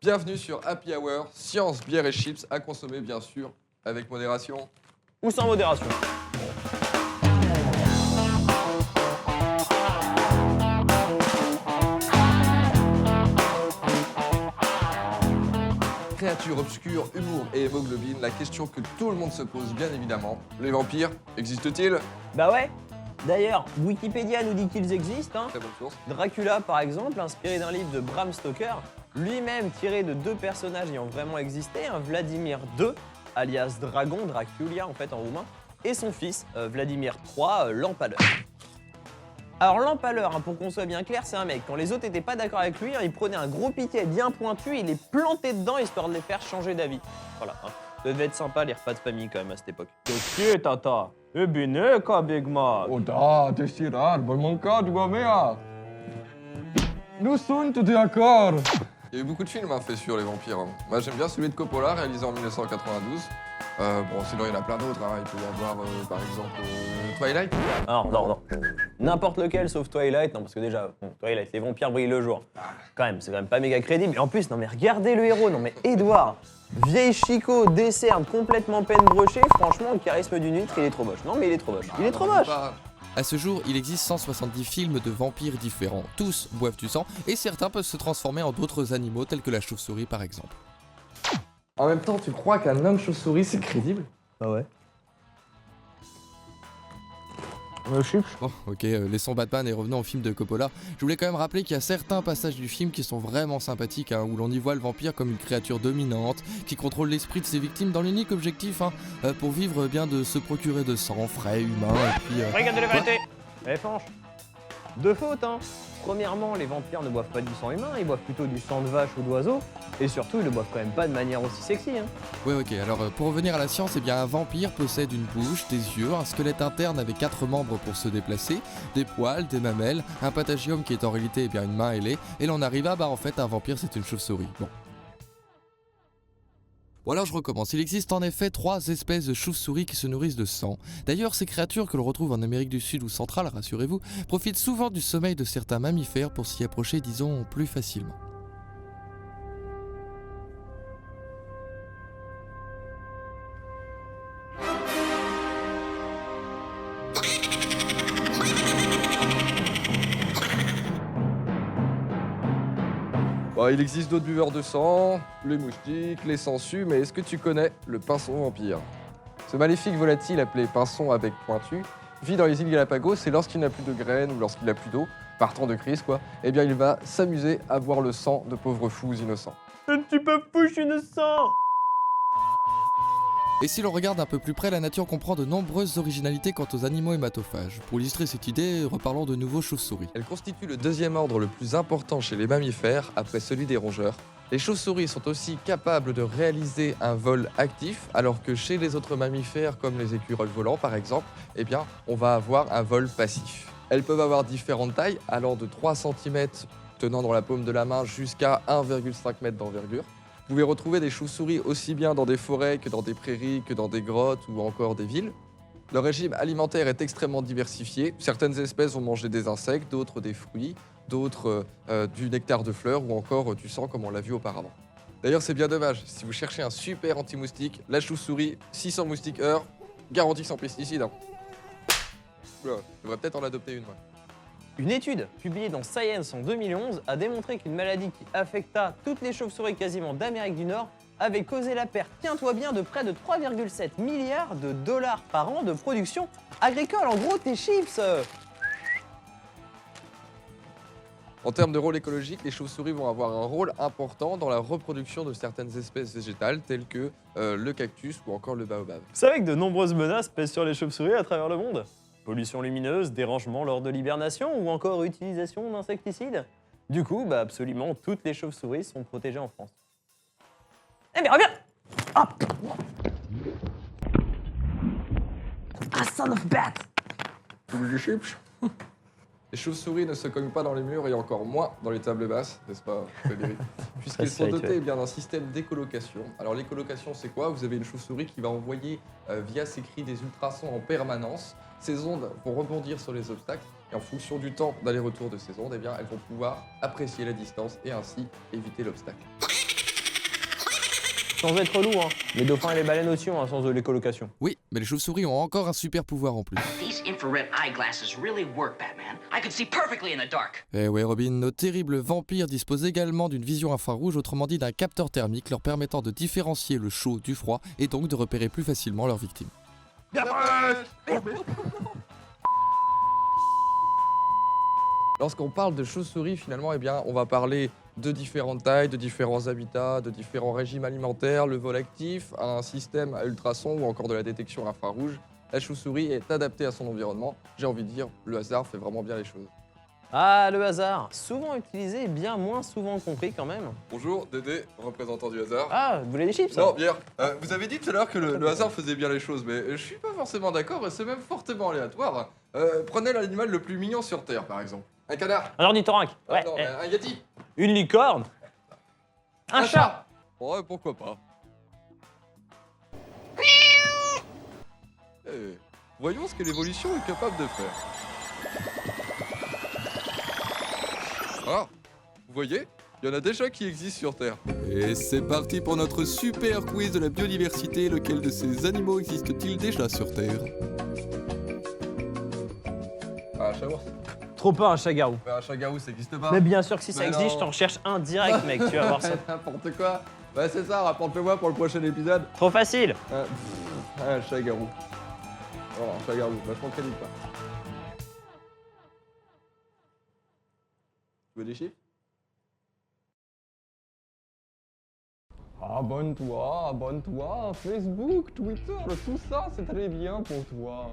Bienvenue sur Happy Hour, science, bière et chips, à consommer bien sûr avec modération. Ou sans modération. Créatures obscures, humour et hémoglobine, la question que tout le monde se pose bien évidemment. Les vampires, existent-ils? Bah ouais. D'ailleurs, Wikipédia nous dit qu'ils existent. Hein. Très bonne source. Dracula, par exemple, inspiré d'un livre de Bram Stoker, lui-même tiré de deux personnages ayant vraiment existé, hein, Vladimir II, alias Dragon, Draculia en fait en roumain, et son fils, Vladimir III, l'Empaleur. Alors l'Empaleur, hein, pour qu'on soit bien clair, c'est un mec, quand les autres étaient pas d'accord avec lui, hein, il prenait un gros piquet bien pointu, il les plantait dedans histoire de les faire changer d'avis. Voilà, hein. Ça devait être sympa les repas de famille quand même à cette époque. Qu'est-ce tata? Bine ca Big Mac. O da, desirar, voi mânca după mea. Nu sunt de acord. Il y a eu beaucoup de films faits sur les vampires. Moi j'aime bien celui de Coppola, réalisé en 1992. Bon, sinon il y en a plein d'autres. Hein. Il peut y avoir par exemple Twilight. Alors, non. N'importe lequel sauf Twilight, non, parce que déjà, Twilight, les vampires brillent le jour. Quand même, c'est quand même pas méga crédible. Et en plus, non mais regardez le héros, non mais Edouard, vieille chicot, décerne, complètement peine brochée, franchement, le charisme d'une huître, il est trop moche. Non mais il est trop moche. Il est trop moche. À ce jour, il existe 170 films de vampires différents. Tous boivent du sang et certains peuvent se transformer en d'autres animaux tels que la chauve-souris par exemple. En même temps, tu crois qu'un homme chauve-souris c'est crédible? Ah ouais. Chips. Bon, ok, laissons Batman et revenons au film de Coppola. Je voulais quand même rappeler qu'il y a certains passages du film qui sont vraiment sympathiques, hein, où l'on y voit le vampire comme une créature dominante, qui contrôle l'esprit de ses victimes dans l'unique objectif, pour vivre bien de se procurer de sang frais, humain, et puis... Regardez la vérité. Eh Fanche, deux fautes, hein. Premièrement, les vampires ne boivent pas du sang humain, ils boivent plutôt du sang de vache ou d'oiseau. Et surtout, ils le boivent quand même pas de manière aussi sexy, hein. Ouais, ok, alors pour revenir à la science, eh bien un vampire possède une bouche, des yeux, un squelette interne avec 4 membres pour se déplacer, des poils, des mamelles, un patagium qui est en réalité bien une main ailée, et l'on arrive à, en fait, un vampire c'est une chauve-souris. Bon. Bon alors je recommence, il existe en effet 3 espèces de chauves-souris qui se nourrissent de sang. D'ailleurs ces créatures que l'on retrouve en Amérique du Sud ou centrale, rassurez-vous, profitent souvent du sommeil de certains mammifères pour s'y approcher disons plus facilement. Bon, il existe d'autres buveurs de sang, les moustiques, les sangsues, mais est-ce que tu connais le pinson vampire? Ce maléfique volatile appelé pinson avec pointu vit dans les îles Galapagos et lorsqu'il n'a plus de graines ou lorsqu'il n'a plus d'eau, par temps de crise quoi, eh bien il va s'amuser à boire le sang de pauvres fous innocents. Un petit peu pouche innocent. Et si l'on regarde un peu plus près, la nature comprend de nombreuses originalités quant aux animaux hématophages. Pour illustrer cette idée, reparlons de nouveau chauves-souris. Elle constitue le deuxième ordre le plus important chez les mammifères après celui des rongeurs. Les chauves-souris sont aussi capables de réaliser un vol actif, alors que chez les autres mammifères, comme les écureuils volants par exemple, eh bien, on va avoir un vol passif. Elles peuvent avoir différentes tailles, allant de 3 cm tenant dans la paume de la main jusqu'à 1,5 m d'envergure. Vous pouvez retrouver des chauves-souris aussi bien dans des forêts que dans des prairies, que dans des grottes ou encore des villes. Leur régime alimentaire est extrêmement diversifié. Certaines espèces vont manger des insectes, d'autres des fruits, d'autres du nectar de fleurs ou encore du sang comme on l'a vu auparavant. D'ailleurs c'est bien dommage, si vous cherchez un super anti-moustique, la chauve-souris 600 moustiques heure, garantie sans pesticides. Hein. Oula, je devrais peut-être en adopter une moi. Une étude publiée dans Science en 2011 a démontré qu'une maladie qui affecta toutes les chauves-souris quasiment d'Amérique du Nord avait causé la perte, tiens-toi bien, de près de 3,7 milliards de dollars par an de production agricole. En gros, tes chips. En termes de rôle écologique, les chauves-souris vont avoir un rôle important dans la reproduction de certaines espèces végétales telles que le cactus ou encore le baobab. Vous savez que de nombreuses menaces pèsent sur les chauves-souris à travers le monde? Pollution lumineuse, dérangement lors de l'hibernation ou encore utilisation d'insecticides? Du coup, absolument toutes les chauves-souris sont protégées en France. Eh mais reviens! Ah, son of bat! Tu veux des chips? Les chauves-souris ne se cognent pas dans les murs et encore moins dans les tables basses, n'est-ce pas, Frédéric? Puisqu'elles sont dotées d'un système d'écolocation. Alors l'écolocation, c'est quoi? Vous avez une chauve-souris qui va envoyer via ses cris des ultrasons en permanence. Ces ondes vont rebondir sur les obstacles et en fonction du temps d'aller-retour de ces ondes, eh bien, elles vont pouvoir apprécier la distance et ainsi éviter l'obstacle. Sans être relou, hein. Les dauphins et les baleines aussi ont un sens de l'écolocation. Oui, mais les chauves-souris ont encore un super pouvoir en plus. These infrared eyeglasses really work, Batman. I can see perfectly in the dark. Eh ouais Robin, nos terribles vampires disposent également d'une vision infrarouge, autrement dit d'un capteur thermique leur permettant de différencier le chaud du froid et donc de repérer plus facilement leurs victimes. Lorsqu'on parle de chauves-souris, finalement, eh bien, on va parler de différentes tailles, de différents habitats, de différents régimes alimentaires, le vol actif, un système à ultrasons ou encore de la détection infrarouge. La chauve-souris est adaptée à son environnement. J'ai envie de dire, le hasard fait vraiment bien les choses. Ah, le hasard, souvent utilisé et bien moins souvent compris quand même. Bonjour, Dédé, représentant du hasard. Ah, vous voulez des chips? Non, bière. Vous avez dit tout à l'heure que le hasard faisait bien les choses, mais je suis pas forcément d'accord, c'est même fortement aléatoire. Prenez l'animal le plus mignon sur Terre, par exemple. Un canard. Un ornithorynque. Ah Ouais. non, mais un yeti. Une licorne. Un chat. Ouais, pourquoi pas. Eh, voyons ce que l'évolution est capable de faire. Ah, vous voyez, il y en a déjà qui existent sur Terre. Et c'est parti pour notre super quiz de la biodiversité. Lequel de ces animaux existe-t-il déjà sur Terre? Ah, un chamois. Trop pas un chat-garou. Un chat-garou, ça existe pas. Mais bien sûr que si ça Mais existe, non. je t'en recherche un direct, mec, tu vas voir ça. N'importe quoi. Ouais, c'est ça, rapporte-le-moi pour le prochain épisode. Trop facile. Un chat-garou. Oh, un chat-garou, vachement crédible, quoi. Tu veux des chiffres? Abonne-toi, Facebook, Twitter, tout ça, c'est très bien pour toi.